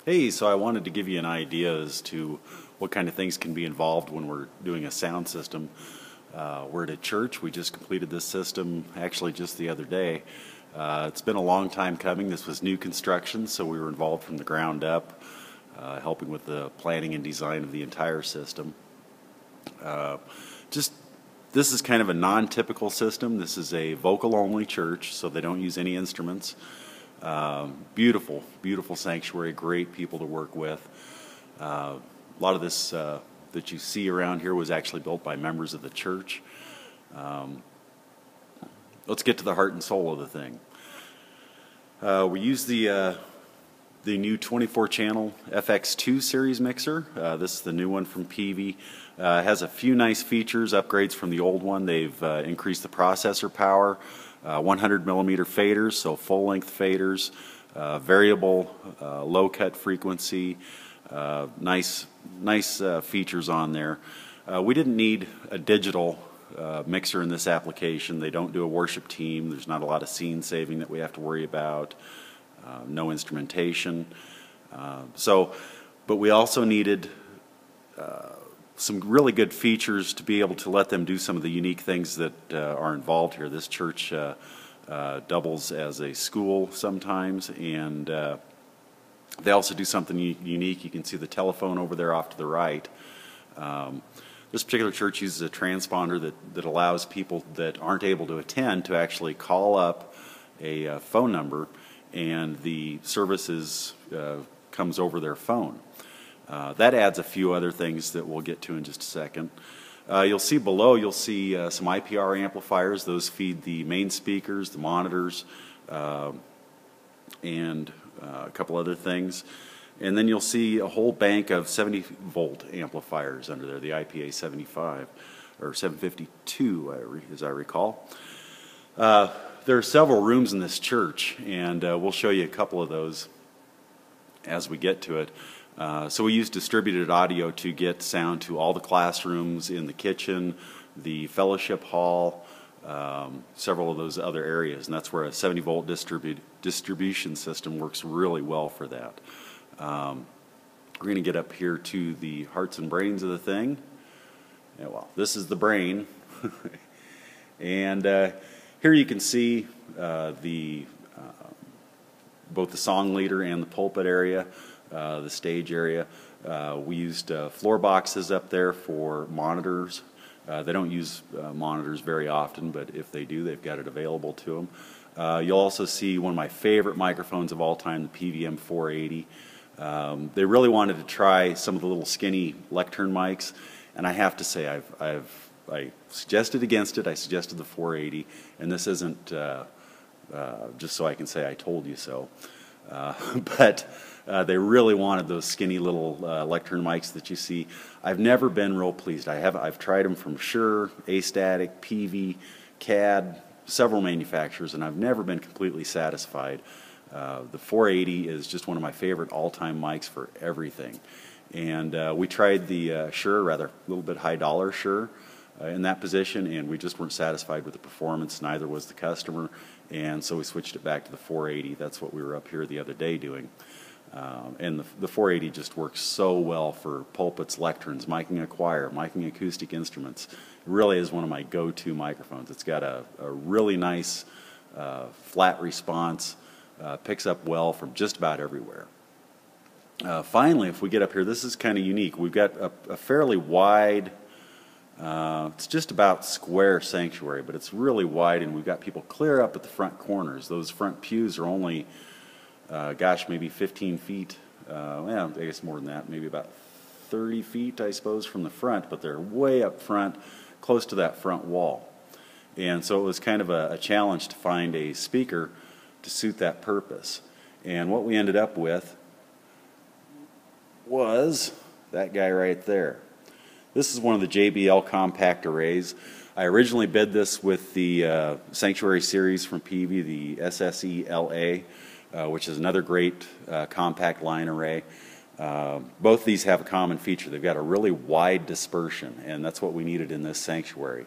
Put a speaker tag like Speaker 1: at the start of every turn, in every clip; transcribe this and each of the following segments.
Speaker 1: Hey, so I wanted to give you an idea as to what kind of things can be involved when we're doing a sound system. We're at a church. We just completed this system actually just the other day. It's been a long time coming. This was new construction, so we were involved from the ground up, helping with the planning and design of the entire system. This is kind of a non-typical system. This is a vocal-only church, so they don't use any instruments. Beautiful, beautiful sanctuary, great people to work with. A lot of this that you see around here was actually built by members of the church. Let's get to the heart and soul of the thing. We use the new 24-channel FX2 series mixer. This is the new one from Peavey. It has a few nice features, upgrades from the old one. They've increased the processor power, 100mm faders, so full-length faders, variable low-cut frequency, nice features on there. We didn't need a digital mixer in this application. They don't do a worship team. There's not a lot of scene saving that we have to worry about. No instrumentation. But we also needed some really good features to be able to let them do some of the unique things that are involved here. This church doubles as a school sometimes, and they also do something unique. You can see the telephone over there off to the right. This particular church uses a transponder that allows people that aren't able to attend to actually call up a phone number, and the services comes over their phone. That adds a few other things that we'll get to in just a second. You'll see below, you'll see some IPR amplifiers. Those feed the main speakers, the monitors, and a couple other things. And then you'll see a whole bank of 70-volt amplifiers under there, the IPA 75, or 752, as I recall. There are several rooms in this church, and we'll show you a couple of those as we get to it. So we use distributed audio to get sound to all the classrooms, in the kitchen, the fellowship hall, several of those other areas, and that's where a 70-volt distribution system works really well for that. We're going to get up here to the hearts and brains of the thing. Yeah, well, this is the brain. And here you can see both the song leader and the pulpit area, the stage area. We used floor boxes up there for monitors. They don't use monitors very often, but if they do, they've got it available to them. You'll also see one of my favorite microphones of all time, the Peavey 480. They really wanted to try some of the little skinny lectern mics, and I have to say I suggested against it. I suggested the 480, and this isn't just so I can say I told you so. But they really wanted those skinny little lectern mics that you see. I've never been real pleased. I've tried them from Shure, A-Static, Peavey, CAD, several manufacturers, and I've never been completely satisfied. The 480 is just one of my favorite all-time mics for everything. And we tried the Shure, rather a little bit high-dollar Shure, in that position, and we just weren't satisfied with the performance. Neither was the customer, and so we switched it back to the 480. That's what we were up here the other day doing. And the 480 just works so well for pulpits, lecterns, miking a choir, miking acoustic instruments. It really is one of my go-to microphones. It's got a really nice flat response, picks up well from just about everywhere. Finally, if we get up here, this is kind of unique. We've got a fairly wide, it's just about square sanctuary, but it's really wide, and we've got people clear up at the front corners. Those front pews are only gosh, maybe 15 feet, well, I guess more than that, maybe about 30 feet, I suppose, from the front, but they're way up front, close to that front wall. And so it was kind of a challenge to find a speaker to suit that purpose. And what we ended up with was that guy right there. This is one of the JBL compact arrays. I originally bid this with the Sanctuary series from Peavey, the SSE-LA. Which is another great compact line array. Both these have a common feature. They've got a really wide dispersion, and that's what we needed in this sanctuary.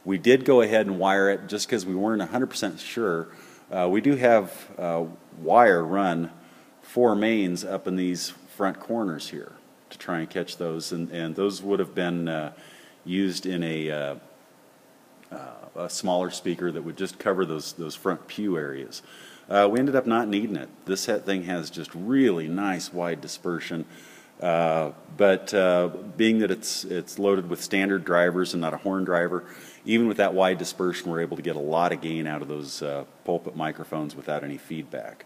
Speaker 1: We did go ahead and wire it just because we weren't 100% sure. We do have wire run 4 mains up in these front corners here to try and catch those, and those would have been used in a smaller speaker that would just cover those front pew areas. We ended up not needing it. This thing has just really nice wide dispersion, but being that it's loaded with standard drivers and not a horn driver, even with that wide dispersion, we're able to get a lot of gain out of those pulpit microphones without any feedback.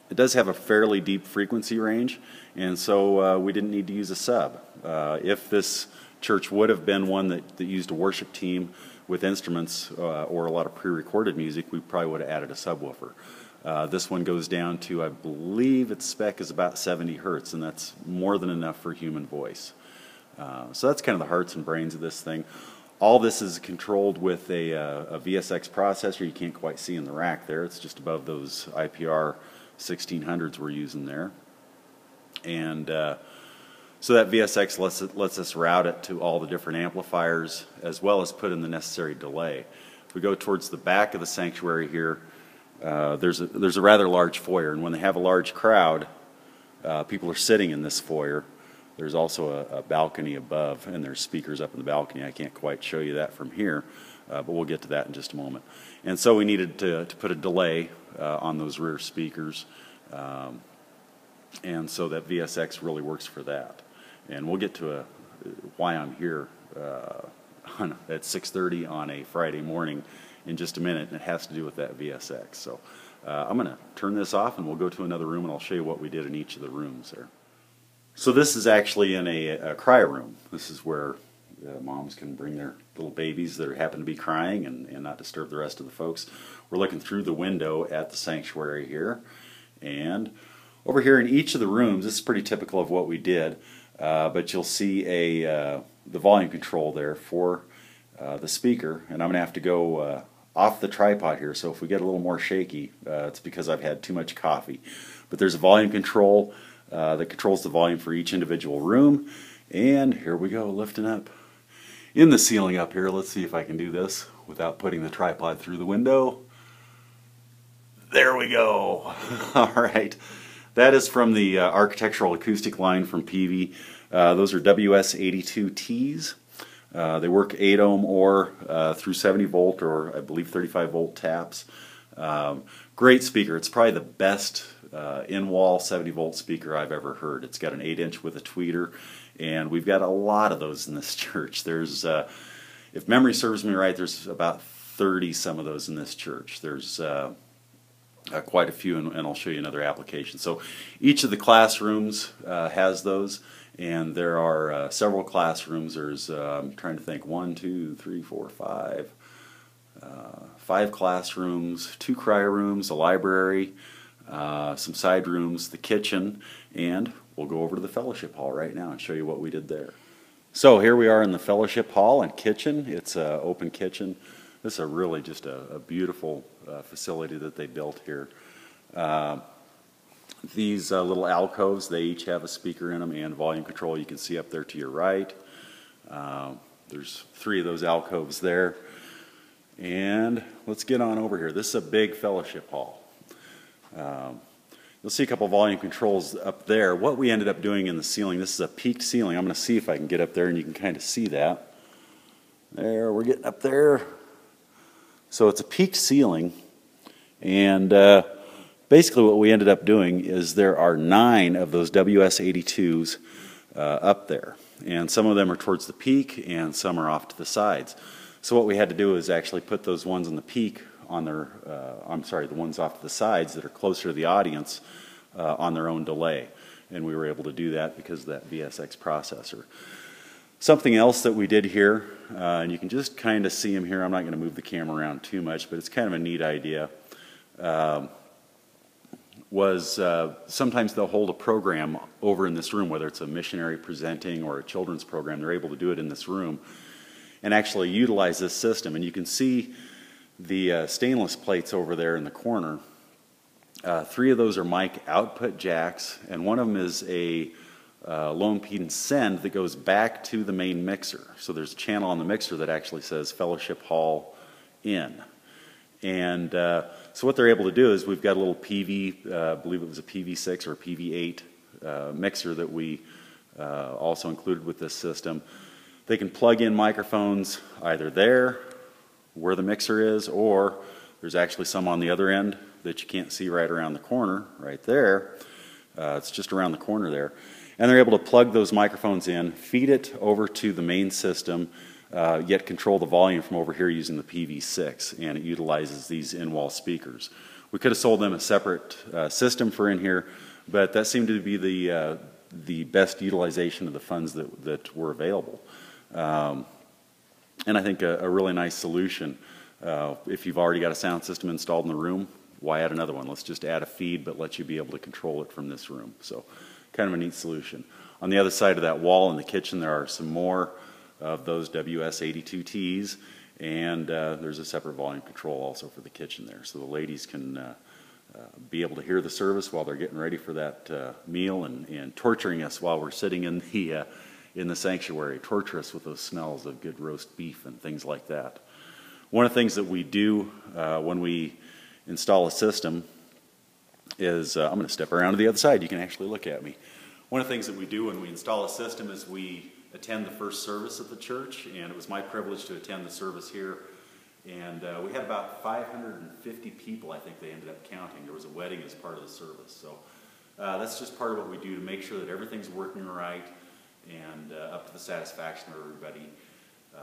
Speaker 1: It does have a fairly deep frequency range, and so we didn't need to use a sub. If this church would have been one that used a worship team with instruments or a lot of pre-recorded music, we probably would have added a subwoofer. This one goes down to, I believe its spec is about 70 hertz, and that's more than enough for human voice. So that's kind of the hearts and brains of this thing. All this is controlled with a VSX processor. You can't quite see in the rack there. It's just above those IPR 1600s we're using there. And so that VSX lets us route it to all the different amplifiers as well as put in the necessary delay. If we go towards the back of the sanctuary here, there's a rather large foyer, and when they have a large crowd, people are sitting in this foyer. There's also a balcony above, and there's speakers up in the balcony. I can't quite show you that from here, but we'll get to that in just a moment. And so we needed to put a delay on those rear speakers, and so that VSX really works for that. And we'll get to why I'm here at 6:30 on a Friday morning in just a minute, and it has to do with that VSX. So I'm going to turn this off, and we'll go to another room, and I'll show you what we did in each of the rooms there. So this is actually in a cry room. This is where moms can bring their little babies that happen to be crying and not disturb the rest of the folks. We're looking through the window at the sanctuary here, and over here in each of the rooms, this is pretty typical of what we did, but you'll see the volume control there for the speaker, and I'm going to have to go off the tripod here, so if we get a little more shaky, it's because I've had too much coffee. But there's a volume control that controls the volume for each individual room, and here we go, lifting up in the ceiling up here. Let's see if I can do this without putting the tripod through the window. There we go. All right. That is from the architectural acoustic line from Peavey. Those are WS82Ts. They work 8 ohm or through 70 volt or I believe 35 volt taps. Great speaker. It's probably the best in-wall 70 volt speaker I've ever heard. It's got an 8-inch with a tweeter, and we've got a lot of those in this church. There's, if memory serves me right, there's about 30 some of those in this church. There's quite a few, and I'll show you another application. So each of the classrooms has those, and there are several classrooms. There's, I'm trying to think, 1, 2, 3, 4, 5. 5 classrooms, 2 cry rooms, a library, some side rooms, the kitchen, and we'll go over to the fellowship hall right now and show you what we did there. So here we are in the fellowship hall and kitchen. It's an open kitchen. This is really just a beautiful facility that they built here. These little alcoves, they each have a speaker in them and volume control. You can see up there to your right. There's 3 of those alcoves there. And let's get on over here. This is a big fellowship hall. You'll see a couple volume controls up there. What we ended up doing in the ceiling, this is a peaked ceiling. I'm going to see if I can get up there and you can kind of see that. There, we're getting up there. So it's a peaked ceiling, and basically what we ended up doing is there are 9 of those WS82s up there, and some of them are towards the peak and some are off to the sides. So what we had to do is actually put those ones on the peak on their, the ones off to the sides that are closer to the audience on their own delay, and we were able to do that because of that VSX processor. Something else that we did here, and you can just kind of see them here. I'm not going to move the camera around too much, but it's kind of a neat idea. Was sometimes they'll hold a program over in this room, whether it's a missionary presenting or a children's program. They're able to do it in this room and actually utilize this system. And you can see the stainless plates over there in the corner. 3 of those are mic output jacks, and one of them is a low impedance send that goes back to the main mixer. So there's a channel on the mixer that actually says Fellowship Hall in. And So what they're able to do is we've got a little Peavey, I believe it was a PV6 or a PV8 mixer that we also included with this system. They can plug in microphones either there, where the mixer is, or there's actually some on the other end that you can't see right around the corner, right there. It's just around the corner there. And they're able to plug those microphones in, feed it over to the main system, yet control the volume from over here using the PV6, and it utilizes these in-wall speakers. We could have sold them a separate system for in here, but that seemed to be the best utilization of the funds that were available. And I think a really nice solution. If you've already got a sound system installed in the room, why add another one? Let's just add a feed, but let you be able to control it from this room. So kind of a neat solution. On the other side of that wall in the kitchen, there are some more of those WS82Ts, and there's a separate volume control also for the kitchen there. So the ladies can be able to hear the service while they're getting ready for that meal and torturing us while we're sitting in the sanctuary, torture us with those smells of good roast beef and things like that. One of the things that we do when we install a system is, I'm going to step around to the other side, you can actually look at me. One of the things that we do when we install a system is we attend the first service at the church, and it was my privilege to attend the service here. And we had about 550 people, I think they ended up counting. There was a wedding as part of the service. So that's just part of what we do to make sure that everything's working right and up to the satisfaction of everybody.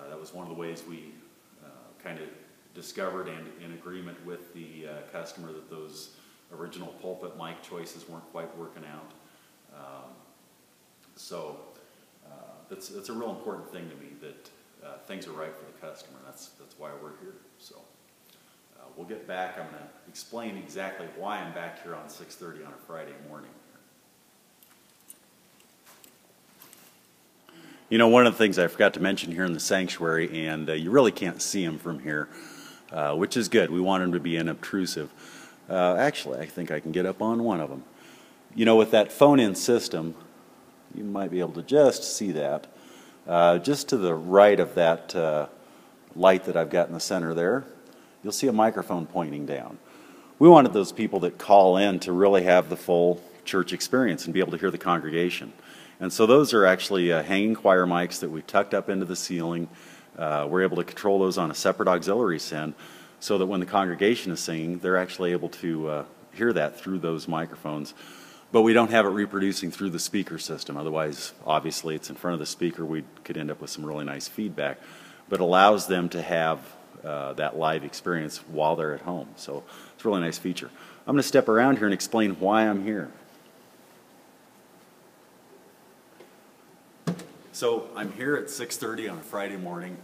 Speaker 1: That was one of the ways we kind of discovered and in agreement with the customer that those original pulpit mic choices weren't quite working out. So that's a real important thing to me, that things are right for the customer. That's why we're here. So we'll get back. I'm going to explain exactly why I'm back here on 6:30 on a Friday morning. You know, one of the things I forgot to mention here in the sanctuary, and you really can't see them from here, which is good. We want them to be unobtrusive. Actually, I think I can get up on one of them. You know, with that phone-in system, you might be able to just see that. Just to the right of that light that I've got in the center there, you'll see a microphone pointing down. We wanted those people that call in to really have the full church experience and be able to hear the congregation. And so those are actually hanging choir mics that we tucked up into the ceiling. We're able to control those on a separate auxiliary send so that when the congregation is singing, they're actually able to hear that through those microphones. But we don't have it reproducing through the speaker system. Otherwise, obviously, it's in front of the speaker. We could end up with some really nice feedback. But it allows them to have that live experience while they're at home. So it's a really nice feature. I'm going to step around here and explain why I'm here. So I'm here at 6:30 on a Friday morning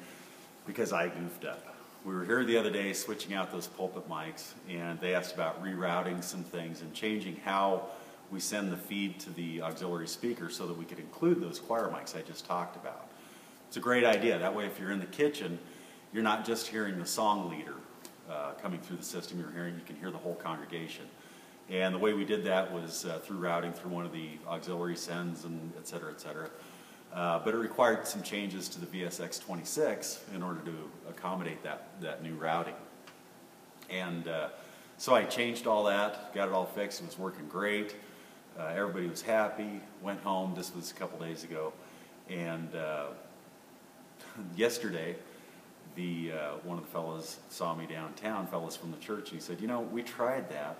Speaker 1: because I goofed up. We were here the other day switching out those pulpit mics, and they asked about rerouting some things and changing how we send the feed to the auxiliary speaker so that we could include those choir mics I just talked about. It's a great idea. That way, if you're in the kitchen, you're not just hearing the song leader coming through the system. You can hear the whole congregation. And the way we did that was through routing through one of the auxiliary sends and et cetera, et cetera. But it required some changes to the VSX26 in order to accommodate that new routing. And so I changed all that, got it all fixed. It was working great. Everybody was happy, went home. This was a couple days ago. And yesterday, one of the fellows saw me downtown, fellows from the church, and he said, you know, we tried that,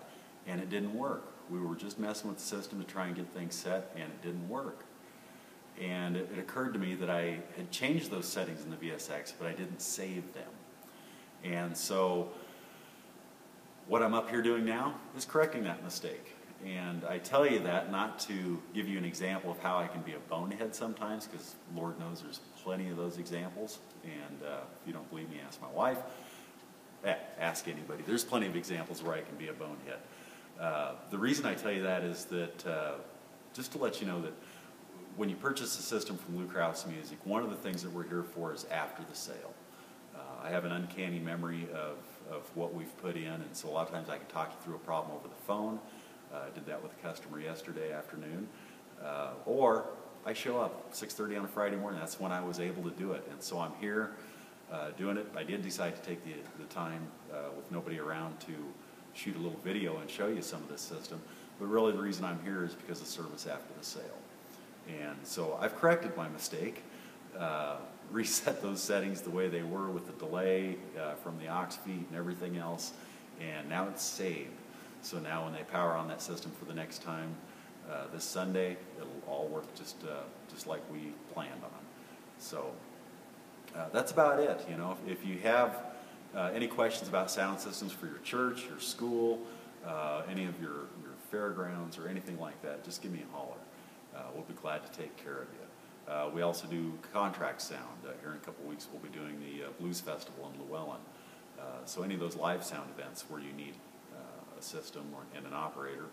Speaker 1: and it didn't work. We were just messing with the system to try and get things set, and it didn't work. And it occurred to me that I had changed those settings in the VSX, but I didn't save them. And so what I'm up here doing now is correcting that mistake. And I tell you that not to give you an example of how I can be a bonehead sometimes, because Lord knows there's plenty of those examples. And if you don't believe me, ask my wife. Ask anybody. There's plenty of examples where I can be a bonehead. The reason I tell you that is that just to let you know that when you purchase a system from Lou Krause Music, one of the things that we're here for is after the sale. I have an uncanny memory of what we've put in, and so a lot of times I can talk you through a problem over the phone. I did that with a customer yesterday afternoon. Or I show up 6:30 on a Friday morning. That's when I was able to do it. And so I'm here doing it. I did decide to take the time with nobody around to shoot a little video and show you some of this system. But really the reason I'm here is because of service after the sale. And so I've corrected my mistake, reset those settings the way they were with the delay from the aux feet and everything else, and now it's saved. So now when they power on that system for the next time this Sunday, it'll all work just like we planned on. So that's about it. You know, if you have any questions about sound systems for your church, your school, any of your fairgrounds or anything like that, just give me a holler. We'll be glad to take care of you. We also do contract sound. Here in a couple weeks we'll be doing the Blues Festival in Llewellyn. So any of those live sound events where you need a system and an operator,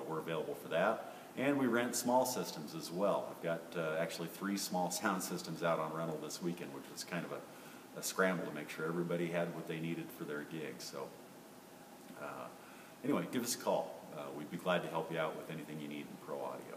Speaker 1: we're available for that. And we rent small systems as well. I've got actually 3 small sound systems out on rental this weekend, which was kind of a scramble to make sure everybody had what they needed for their gig. So anyway, give us a call. We'd be glad to help you out with anything you need in pro audio.